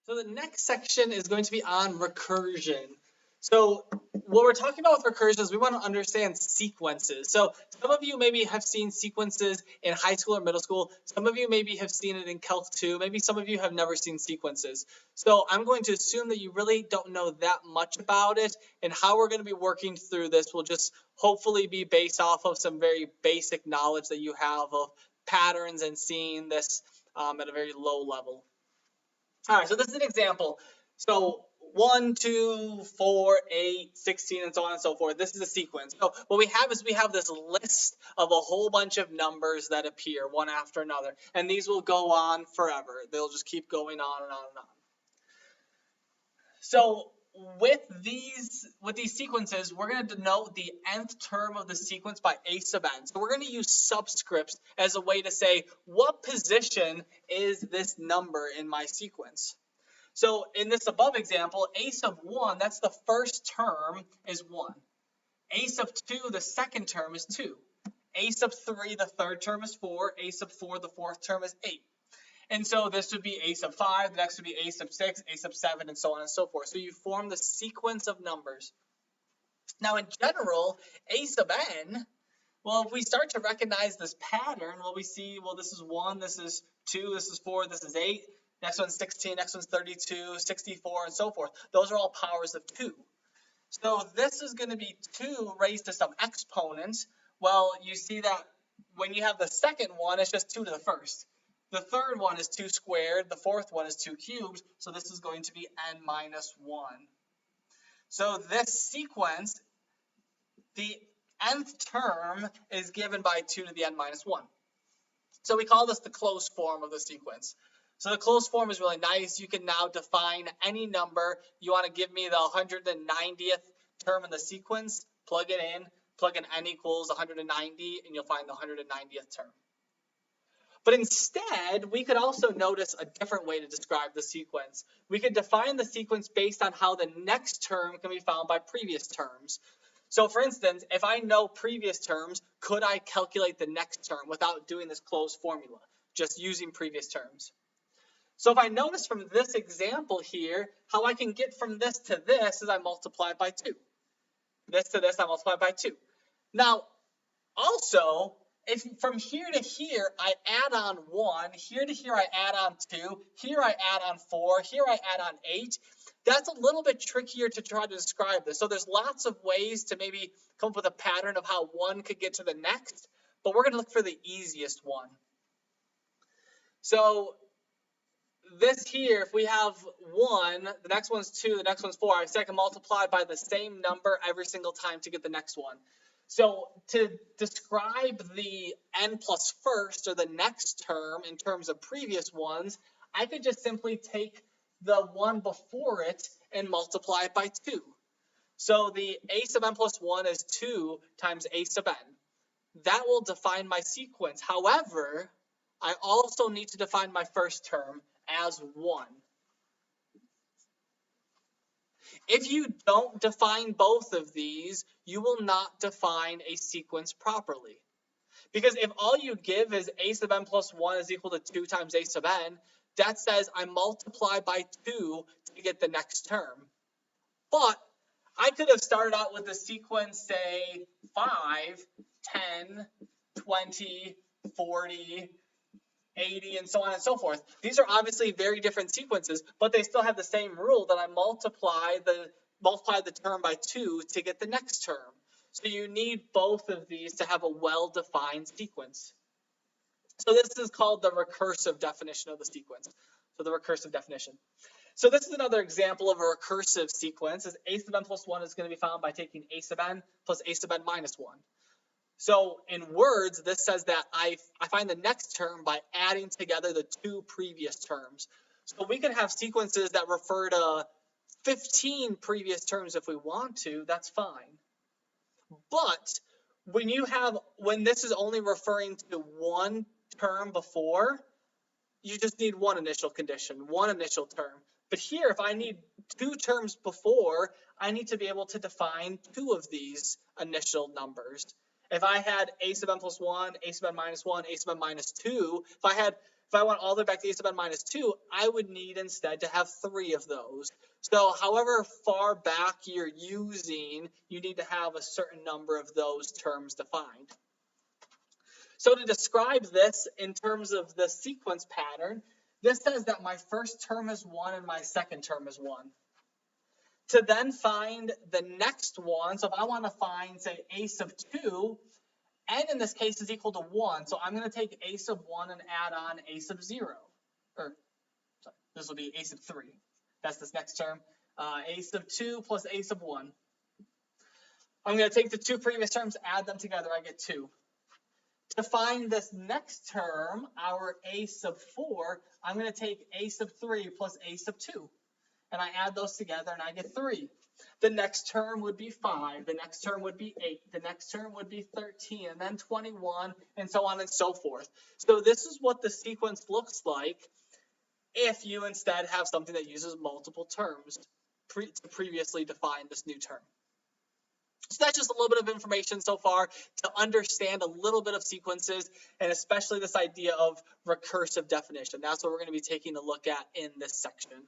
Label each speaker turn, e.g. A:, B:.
A: So the next section is going to be on recursion. So what we're talking about with recursion is we want to understand sequences. So some of you maybe have seen sequences in high school or middle school. Some of you maybe have seen it in Calc 2. Maybe some of you have never seen sequences. So I'm going to assume that you really don't know that much about it, and how we're going to be working through this will just hopefully be based off of some very basic knowledge that you have of patterns and seeing this at a very low level. All right, so this is an example. So 1, 2, 4, 8, 16, and so on and so forth. This is a sequence. So what we have is we have this list of a whole bunch of numbers that appear one after another. And these will go on forever. They'll just keep going on and on and on. So with these sequences, we're going to denote the nth term of the sequence by a sub n. So we're going to use subscripts as a way to say, what position is this number in my sequence? So in this above example, a sub 1, that's the first term, is 1. A sub 2, the second term, is 2. A sub 3, the third term, is 4. A sub 4, the fourth term, is 8. And so this would be a sub 5, the next would be a sub 6, a sub 7, and so on and so forth. So you form the sequence of numbers. Now in general, a sub n, well, if we start to recognize this pattern, well, we see, well, this is 1, this is 2, this is 4, this is 8, next one's 16, next one's 32, 64, and so forth. Those are all powers of 2. So this is going to be 2 raised to some exponent. Well, you see that when you have the second one, it's just 2 to the first. The third one is 2 squared. The fourth one is 2 cubed. So this is going to be n minus 1. So this sequence, the nth term is given by 2 to the n minus 1. So we call this the closed form of the sequence. So the closed form is really nice. You can now define any number. You want to give me the 190th term in the sequence, plug it in, plug in n equals 190, and you'll find the 190th term. But instead, we could also notice a different way to describe the sequence. We could define the sequence based on how the next term can be found by previous terms. So for instance, if I know previous terms, could I calculate the next term without doing this closed formula, just using previous terms? So if I notice from this example here, how I can get from this to this is I multiply by 2. This to this, I multiply by 2. Now, also, if from here to here, I add on 1, here to here, I add on 2, here I add on 4, here I add on 8, that's a little bit trickier to try to describe this. So there's lots of ways to maybe come up with a pattern of how one could get to the next, but we're going to look for the easiest one. So this here, if we have 1, the next one's 2, the next one's 4, I say I can multiply by the same number every single time to get the next one. So to describe the n plus first, or the next term, in terms of previous ones, I could just simply take the one before it and multiply it by 2. So the a sub n plus 1 is 2 times a sub n. That will define my sequence. However, I also need to define my first term as 1. If you don't define both of these, you will not define a sequence properly. Because if all you give is a sub n plus 1 is equal to 2 times a sub n, that says I multiply by 2 to get the next term. But I could have started out with the sequence, say, 5, 10, 20, 40, 80, and so on and so forth. These are obviously very different sequences, but they still have the same rule that I multiply the term by 2 to get the next term. So you need both of these to have a well-defined sequence. So this is called the recursive definition of the sequence. So the recursive definition. So this is another example of a recursive sequence. Is a sub n plus 1 is going to be found by taking a sub n plus a sub n minus 1. So in words, this says that I find the next term by adding together the 2 previous terms. So we could have sequences that refer to 15 previous terms if we want to, that's fine. But when this is only referring to one term before, you just need one initial condition, one initial term. But here, if I need 2 terms before, I need to be able to define 2 of these initial numbers. If I had a sub n plus 1, a sub n minus 1, a sub n minus 2, if I had If I want all the way back to a sub n minus 2, I would need instead to have 3 of those. So however far back you're using, you need to have a certain number of those terms defined. So to describe this in terms of the sequence pattern, this says that my first term is 1 and my second term is 1. To then find the next one, so if I want to find, say, a sub 2, n in this case is equal to 1, so I'm going to take a sub 1 and add on a sub 0. Or, sorry, this will be a sub 3. That's this next term. A sub 2 plus a sub 1. I'm going to take the two previous terms, add them together, I get 2. To find this next term, our a sub 4, I'm going to take a sub 3 plus a sub 2. And I add those together and I get 3. The next term would be 5. The next term would be 8. The next term would be 13, and then 21, and so on and so forth. So this is what the sequence looks like if you instead have something that uses multiple terms to previously define this new term. So that's just a little bit of information so far to understand a little bit of sequences, and especially this idea of recursive definition. That's what we're going to be taking a look at in this section.